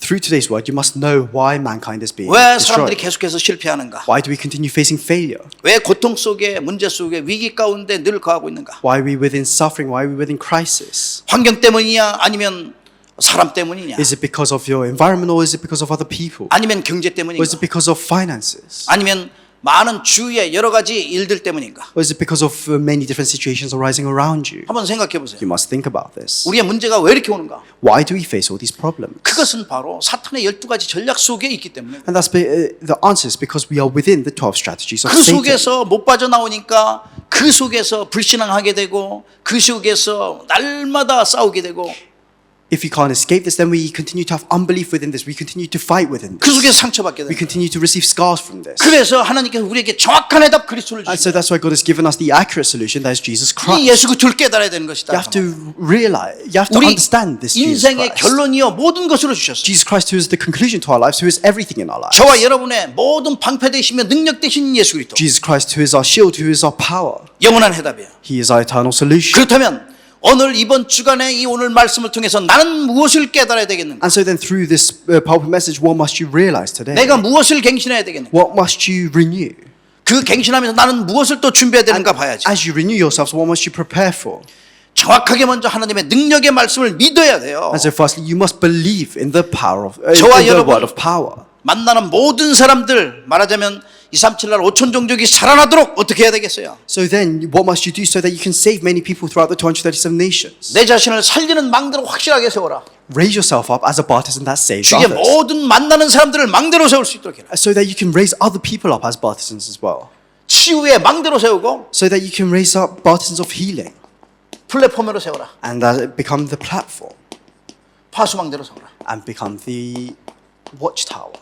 Through today's word, you must know why mankind is being 왜 사람들이 destroyed. 계속해서 실패하는가? Why do we continue facing failure? 왜 고통 속에 문제 속에 위기 가운데 늘 거하고 있는가? Why are we within suffering? Why are we within crisis? 환경 때문이냐 아니면 사람 때문이냐? Is it because of your environment or is it because of other people? 아니면 경제 Or 때문인가? is it because of finances? 아니면 많은 주위의 여러 가지 일들 때문인가? Or is it because of many different situations arising around you? 한번 생각해 보세요. You must think about this. 우리의 문제가 왜 이렇게 오는가? Why do we face all these problems? 그것은 바로 사탄의 12가지 전략 속에 있기 때문에 And that's the answer is because we are within the 12 strategies of 그 Satan. 속에서 못 빠져나오니까 그 속에서 불신앙하게 되고 그 속에서 날마다 싸우게 되고 If we can't escape this, then we continue to have unbelief within this. We continue to fight within 그 this. 속에서 상처받게 We 되고 continue to receive scars from this. 그래서 하나님께서 우리에게 정확한 해답 그리스도를 And 주시고 so that's why God has given us the accurate solution, that is Jesus 이 Christ. 예수 그리스도를 깨달아야 되는 것이다. You have to realize, you have to 우리 understand this Jesus 인생의 Christ. 결론이요 모든 것으로 주셨어요. Jesus Christ, who is the conclusion to our lives, who is everything in our lives. 저와 여러분의 모든 방패 되시며 능력 되신 예수 그리스도 Jesus Christ, who is our shield, who is our power. 영원한 해답이에요. He is our eternal solution. 그렇다면 오늘 이번 주간에 이 오늘 말씀을 통해서 나는 무엇을 깨달아야 되겠는가? And so then through this powerful message, what must you realize today? 내가 무엇을 갱신해야 되겠는가? What must you renew? 그 갱신하면서 나는 무엇을 또 준비해야 되는가 봐야지. As you renew yourselves, what must you prepare for? 정확하게 먼저 하나님의 능력의 말씀을 믿어야 돼요. And so firstly, you must believe in the power of 저와 in the 여러분, word of power. 만나는 모든 사람들 말하자면 237날 5천 종족이 살아나도록 어떻게 해야 되겠어요? So then, what must you do so that you can save many people throughout the 237 nations? 내 자신을 살리는 망대로 확실하게 세워라. Raise yourself up as a partisan that saves 주위의 others. 모든 만나는 사람들을 망대로 세울 수 있도록 해라. So that you can raise other people up as partisans as well. 치유의 망대로 세우고 So that you can raise up partisans of healing. 플랫폼으로 세워라. And that become the platform. 파수망대로 세워라. And become the watchtower.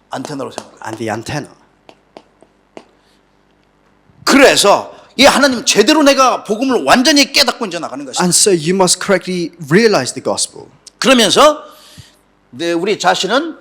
안테나로 세워라. And the antenna. 그래서 이 하나님 제대로 내가 복음을 완전히 깨닫고 이제 나가는 것이다. And so you must correctly realize the gospel. 그러면서 우리 자신은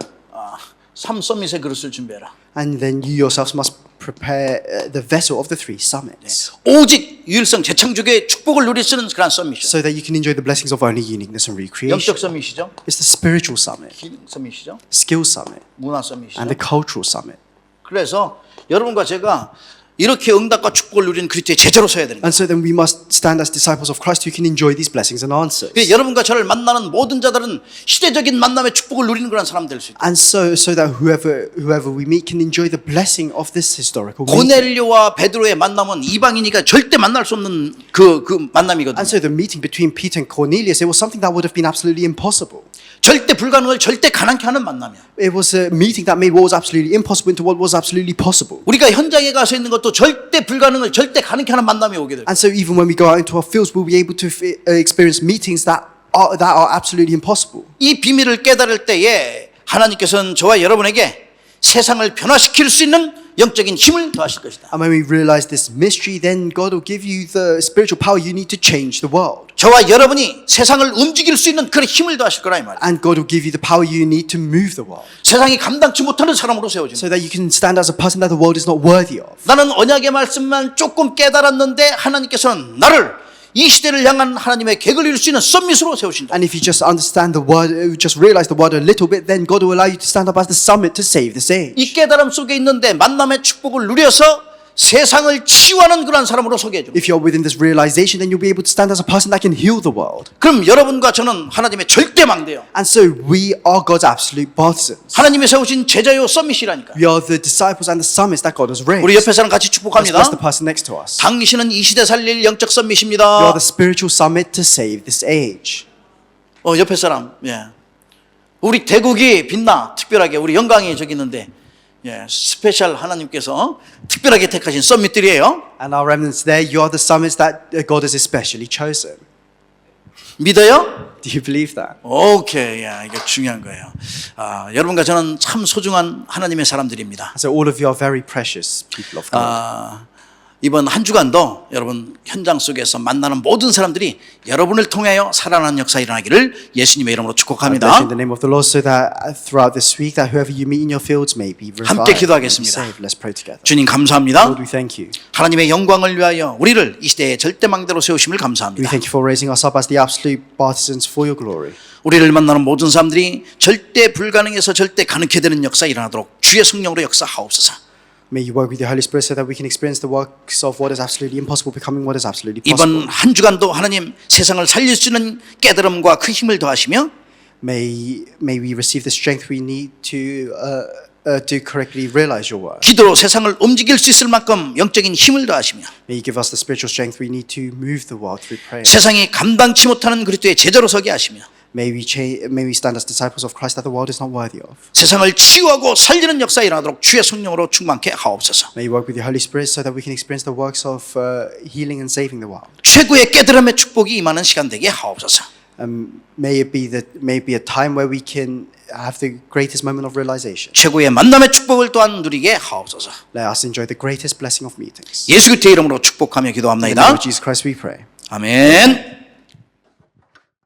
삼 서밋의 그릇을 준비해라. And then you yourselves must prepare the vessel of the three summits. 오직 유일성 재창조의 축복을 누릴 수 있는 그런 서밋이죠. So that you can enjoy the blessings of only uniqueness and recreation. 영적 서밋이죠. It's the spiritual summit, 힐 서밋이죠. skill summit, 문화 서밋이죠. and the cultural summit. 그래서 여러분과 제가 이렇게 응답과 축복을 누리는 그리스도의 제자로 서야 되는 거예요. And so then we must stand as disciples of Christ who can enjoy these blessings and answers. 여러분과 저를 만나는 모든 자들은 시대적인 만남의 축복을 누리는 그런 사람 될 수 있다. And so that whoever we meet can enjoy the blessing of this historical meeting. 고넬료와 베드로의 만남은 이방인이가 절대 만날 수 없는 그 만남이거든요. And so the meeting between Peter and Cornelius, it was something that would have been absolutely impossible. 절대 불가능을 절대 가능케 하는 만남이야. It was a meeting that made what was absolutely impossible into what was absolutely possible. 우리가 현장에 가서 있는 것도 절대 불가능을 절대 가능케 하는 만남이 오게 될 거야. And so even when we go out into our fields, we'll be able to experience meetings that are absolutely impossible. 이 비밀을 깨달을 때에 하나님께서는 저와 여러분에게 세상을 변화시킬 수 있는 영적인 힘을 더하실 것이다. And when we realize this mystery, then God will give you the spiritual power you need to change the world. 저와 여러분이 세상을 움직일 수 있는 그런 힘을 더하실 거라 이 말이야. And God will give you the power you need to move the world. 세상이 감당치 못하는 사람으로 세워진다. So that you can stand as a person that the world is not worthy of. 나는 언약의 말씀만 조금 깨달았는데 하나님께서는 나를 이 시대를 향한 하나님의 계획을 이룰 수 있는 썸밋으로 세우신다. And if you just understand the word, just realize the word a little bit, then God will allow you to stand up as the summit to save this age. 이 깨달음 속에 있는데 만남의 축복을 누려서 세상을 치유하는 그런 사람으로 소개해 줍니다. If you're within this realization, then you'll be able to stand as a person that can heal the world. 그럼 여러분과 저는 하나님의 절대 망대요. And so we are God's absolute partisans. 하나님이 세우신 제자요 썸밋이라니까. We are the disciples and the summits that God has raised. 우리 옆에 사람 같이 Let's 축복합니다. bless the person next to us. 당신은 이 시대 살릴 영적 You are 썸밋입니다. the spiritual summit to save this age. 옆에 사람, 예. 우리 대국이 빛나 특별하게 우리 영광이 저기 있는데, 예, 스페셜 하나님께서 특별하게 택하신 썸밋들이에요. And our remnants there, you are the summits that God has especially chosen. 믿어요? Do you believe that? 오케이, 야, 이게 중요한 거예요. 여러분과 저는 참 소중한 하나님의 사람들입니다. So all of you are very precious people of God. 이번 한 주간도 여러분 현장 속에서 만나는 모든 사람들이 여러분을 통하여 살아나는 역사 일어나기를 예수님의 이름으로 I bless 축복합니다. you in the name of the Lord, so that throughout this week, that whoever you meet in your fields may be revived, 함께 may be 기도하겠습니다. saved. Let's pray together. 주님 감사합니다. Lord, we thank you. 하나님의 영광을 위하여 우리를 이 시대의 절대망대로 세우심을 We 감사합니다. thank you for raising us up as the absolute partisans for your glory. 우리를 만나는 모든 사람들이 절대 불가능해서 절대 가능케 되는 역사 일어나도록 주의 성령으로 역사하옵소서. May you work with your Holy Spirit so that we can experience the works of what is absolutely impossible becoming what is absolutely 이번 possible. 한 주간도 하나님 세상을 살릴 수 있는 깨달음과 그 힘을 더하시며 May we receive the strength we need to correctly realize your word. 기도로 세상을 움직일 수 있을 만큼 영적인 힘을 더하시며 May you give us the spiritual strength we need to move the world through prayer. 세상이 감당치 못하는 그리스도의 제자로 서게 하시며 May we stand as disciples of Christ that the world is not worthy of. 세상을 치유하고 살리는 역사 일어나도록 주의 성령으로 충만케 하옵소서. May you work with your Holy Spirit so that we can experience the works of healing and saving the world. 최고의 깨달음의 축복이 임하는 시간 되게 하옵소서. May it be a time where we can have the greatest moment of realization. 최고의 만남의 축복을 또한 누리게 하옵소서. Let us enjoy the greatest blessing of meetings. 예수 그리스도의 이름으로 축복하며 In the name 기도합나이다. of Jesus Christ we pray. 아멘.